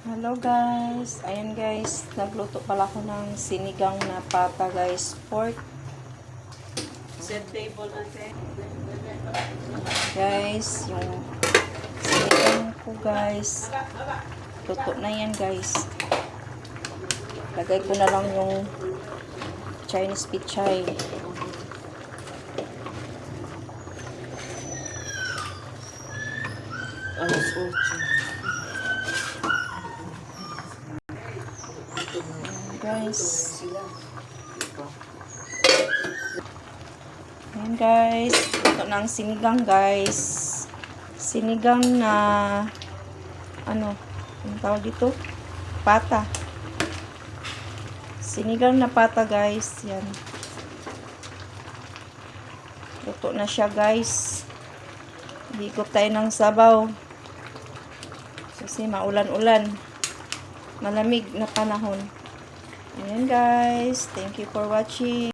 Hello guys, ayan guys, nagluto pala ako ng sinigang na pata guys, pork. Set table natin. Guys, yung sinigang ko guys, luto na yan guys. Lagay ko na lang yung Chinese pichay. Alas 8. Guys, ayan guys, luto ng sinigang guys. Sinigang na ano tawag dito? Pata. Sinigang na pata guys, yan. Luto na siya guys. Higop tayo ng sabaw. Kasi maulan-ulan. Malamig na panahon. Ayan guys. Thank you for watching.